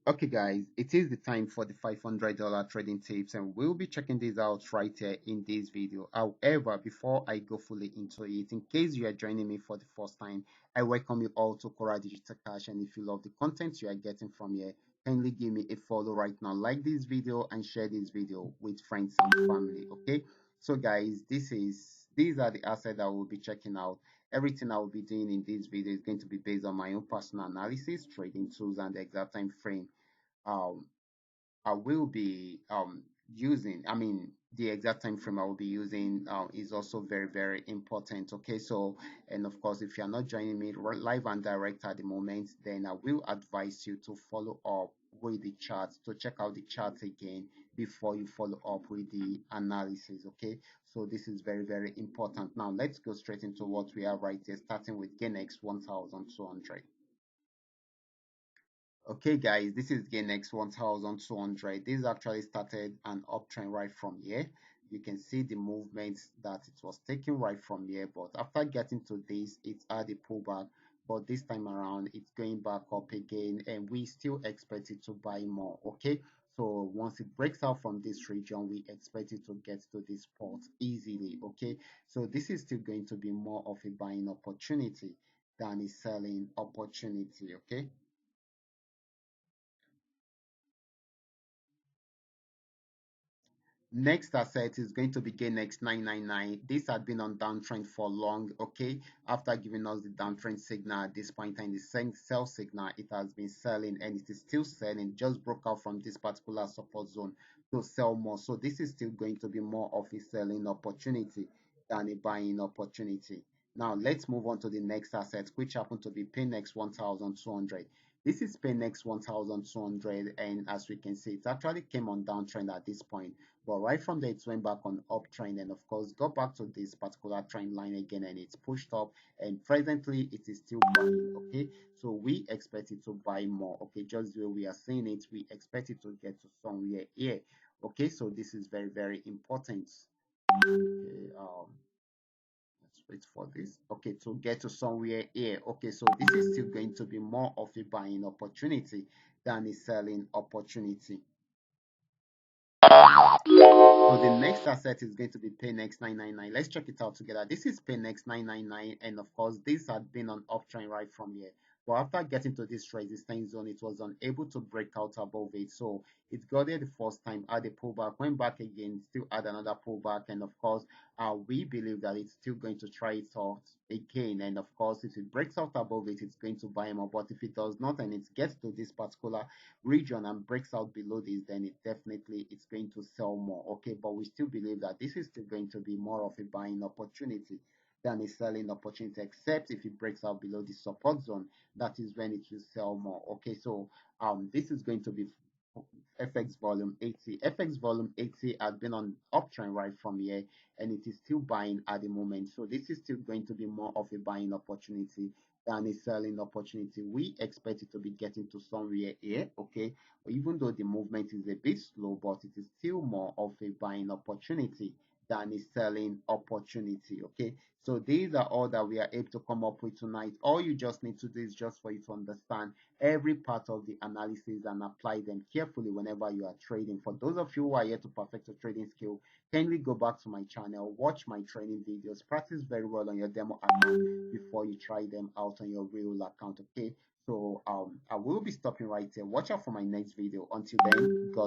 Okay, guys, it is the time for the $500 trading tips, and we'll be checking these out right here in this video. However, before I go fully into it, in case you are joining me for the first time, I welcome you all to Qora Digital Cash. And if you love the content you are getting from here, kindly give me a follow right now, like this video, and share this video with friends and family. Okay, so guys, these are the assets that we'll be checking out. Everything I will be doing in this video is going to be based on my own personal analysis, trading tools, and the exact time frame um, I will be using. I mean, the exact time frame I will be using is also very, very important. Okay, so and of course, if you are not joining me live and direct at the moment, then I will advise you to follow up with the charts to check out the charts again before you follow up with the analysis. Okay, so this is very, very important. Now let's go straight into what we have right here, starting with GainX 1200. Okay, guys, this is GainX 1200. This actually started an uptrend right from here. You can see the movement that it was taking right from here, but after getting to this, it had a pullback. But this time around, it's going back up again, and we still expect it to buy more. Okay, so once it breaks out from this region, we expect it to get to this spot easily. Okay, so this is still going to be more of a buying opportunity than a selling opportunity. Okay. Next asset is going to be GainX 999. This had been on downtrend for long, okay? After giving us the downtrend signal at this point in the sell signal, it has been selling and it is still selling. Just broke out from this particular support zone to sell more. So this is still going to be more of a selling opportunity than a buying opportunity. Now let's move on to the next asset, which happened to be PayNext 1200. This is PayNext 1200, and as we can see, it actually came on downtrend at this point, but right from there, it went back on uptrend and, of course, got back to this particular trend line again, and it's pushed up. And presently, it is still buying. Okay, so we expect it to buy more. Okay, just the way we are seeing it, we expect it to get to somewhere here. Okay, so this is very, very important. Okay, let's wait for this. Okay, to get to somewhere here. Okay, so this is still going to be more of a buying opportunity than a selling opportunity. So the next asset is going to be PayNext 999. Let's check it out together. This is PayNext 999, and of course, this had been on uptrend right from here. But after getting to this resistance zone, it was unable to break out above it. So it got there the first time, had a pullback, went back again, still had another pullback, and of course, we believe that it's still going to try it out again. And of course, if it breaks out above it, it's going to buy more. But if it does not and it gets to this particular region and breaks out below this, then it definitely it's going to sell more. Okay, but we still believe that this is still going to be more of a buying opportunity than a selling opportunity, except if it breaks out below the support zone. That is when it will sell more. Okay, so this is going to be FX volume 80. FX volume 80 has been on uptrend right from here, and it is still buying at the moment. So this is still going to be more of a buying opportunity than a selling opportunity. We expect it to be getting to somewhere here, okay? Even though the movement is a bit slow, but it is still more of a buying opportunity than a selling opportunity, okay? So these are all that we are able to come up with tonight. All you just need to do is just for you to understand every part of the analysis and apply them carefully whenever you are trading. For those of you who are yet to perfect your trading skill, kindly go back to my channel, watch my training videos, practice very well on your demo account before you try them out on your real account. Okay, so I will be stopping right here. Watch out for my next video. Until then, God